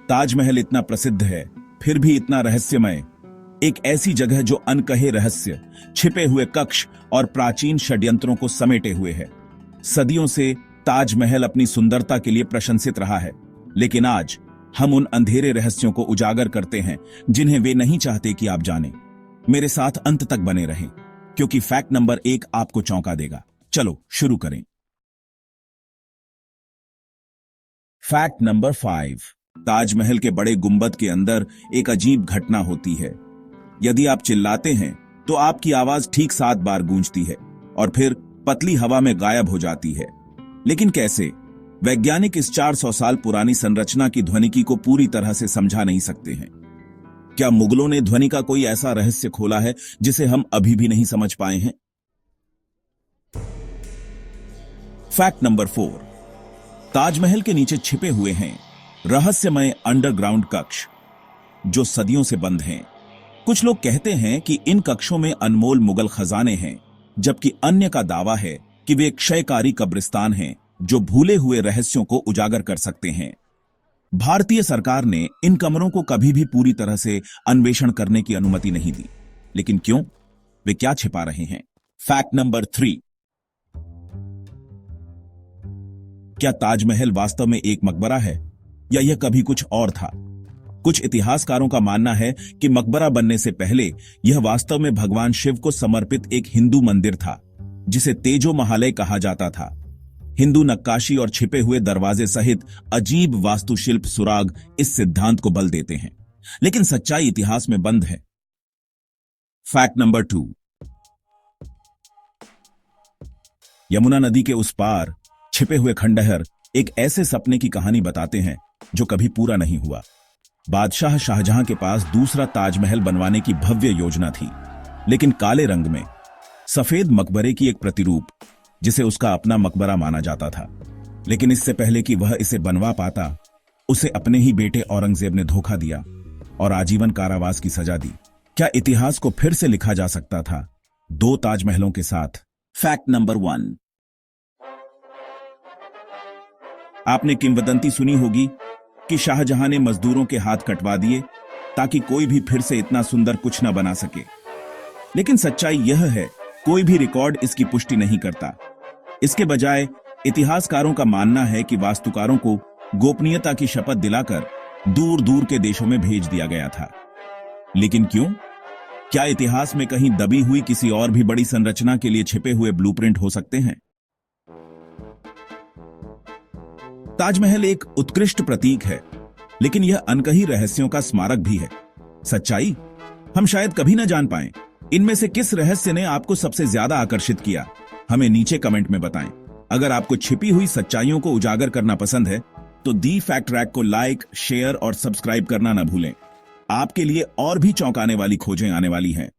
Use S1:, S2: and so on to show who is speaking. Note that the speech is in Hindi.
S1: ताजमहल इतना प्रसिद्ध है, फिर भी इतना रहस्यमय। एक ऐसी जगह जो अनकहे रहस्य, छिपे हुए कक्ष और प्राचीन षड्यंत्रों को समेटे हुए है। सदियों से ताजमहल अपनी सुंदरता के लिए प्रशंसित रहा है, लेकिन आज हम उन अंधेरे रहस्यों को उजागर करते हैं जिन्हें वे नहीं चाहते कि आप जानें। मेरे साथ अंत तक बने रहें, क्योंकि फैक्ट नंबर 1 आपको चौंका देगा। चलो शुरू करें। Fact number 5। ताजमहल के बड़े गुंबद के अंदर एक अजीब घटना होती है। यदि आप चिल्लाते हैं तो आपकी आवाज ठीक 7 बार गूंजती है और फिर पतली हवा में गायब हो जाती है। लेकिन कैसे? वैज्ञानिक इस 400 साल पुरानी संरचना की ध्वनिकी को पूरी तरह से समझा नहीं सकते हैं। क्या मुगलों ने ध्वनि का कोई ऐसा रहस्य खोला है जिसे हम अभी भी नहीं समझ पाए हैं? Fact number 4। ताजमहल के नीचे छिपे हुए हैं रहस्यमय अंडरग्राउंड कक्ष, जो सदियों से बंद हैं। कुछ लोग कहते हैं कि इन कक्षों में अनमोल मुगल खजाने हैं, जबकि अन्य का दावा है कि वे क्षयकारी कब्रिस्तान हैं जो भूले हुए रहस्यों को उजागर कर सकते हैं। भारतीय सरकार ने इन कमरों को कभी भी पूरी तरह से अन्वेषण करने की अनुमति नहीं दी। लेकिन क्यों? वे क्या छिपा रहे हैं? Fact number 3। क्या ताजमहल वास्तव में एक मकबरा है या यह कभी कुछ और था? कुछ इतिहासकारों का मानना है कि मकबरा बनने से पहले यह वास्तव में भगवान शिव को समर्पित एक हिंदू मंदिर था, जिसे तेजो महालय कहा जाता था। हिंदू नक्काशी और छिपे हुए दरवाजे सहित अजीब वास्तुशिल्प सुराग इस सिद्धांत को बल देते हैं, लेकिन सच्चाई इतिहास में बंद है। Fact number 2। यमुना नदी के उस पार छिपे हुए खंडहर एक ऐसे सपने की कहानी बताते हैं जो कभी पूरा नहीं हुआ। बादशाह शाहजहां के पास दूसरा ताजमहल बनवाने की भव्य योजना थी, लेकिन काले रंग में सफेद मकबरे की एक प्रतिरूप, जिसे उसका अपना मकबरा माना जाता था। लेकिन इससे पहले कि वह इसे बनवा पाता, उसे अपने ही बेटे औरंगजेब ने धोखा दिया और आजीवन कारावास की सजा दी। क्या इतिहास को फिर से लिखा जा सकता था 2 ताजमहलों के साथ? Fact number 1। आपने किंवदंती सुनी होगी कि शाहजहां ने मजदूरों के हाथ कटवा दिए ताकि कोई भी फिर से इतना सुंदर कुछ न बना सके। लेकिन सच्चाई यह है, कोई भी रिकॉर्ड इसकी पुष्टि नहीं करता। इसके बजाय इतिहासकारों का मानना है कि वास्तुकारों को गोपनीयता की शपथ दिलाकर दूर दूर के देशों में भेज दिया गया था। लेकिन क्यों? क्या इतिहास में कहीं दबी हुई किसी और भी बड़ी संरचना के लिए छिपे हुए ब्लूप्रिंट हो सकते हैं? ताजमहल एक उत्कृष्ट प्रतीक है, लेकिन यह अनकही रहस्यों का स्मारक भी है। सच्चाई हम शायद कभी न जान पाएं। इनमें से किस रहस्य ने आपको सबसे ज्यादा आकर्षित किया? हमें नीचे कमेंट में बताएं। अगर आपको छिपी हुई सच्चाइयों को उजागर करना पसंद है तो दी फैक्ट रैक को लाइक, शेयर और सब्सक्राइब करना न भूलें। आपके लिए और भी चौंकाने वाली खोजें आने वाली हैं।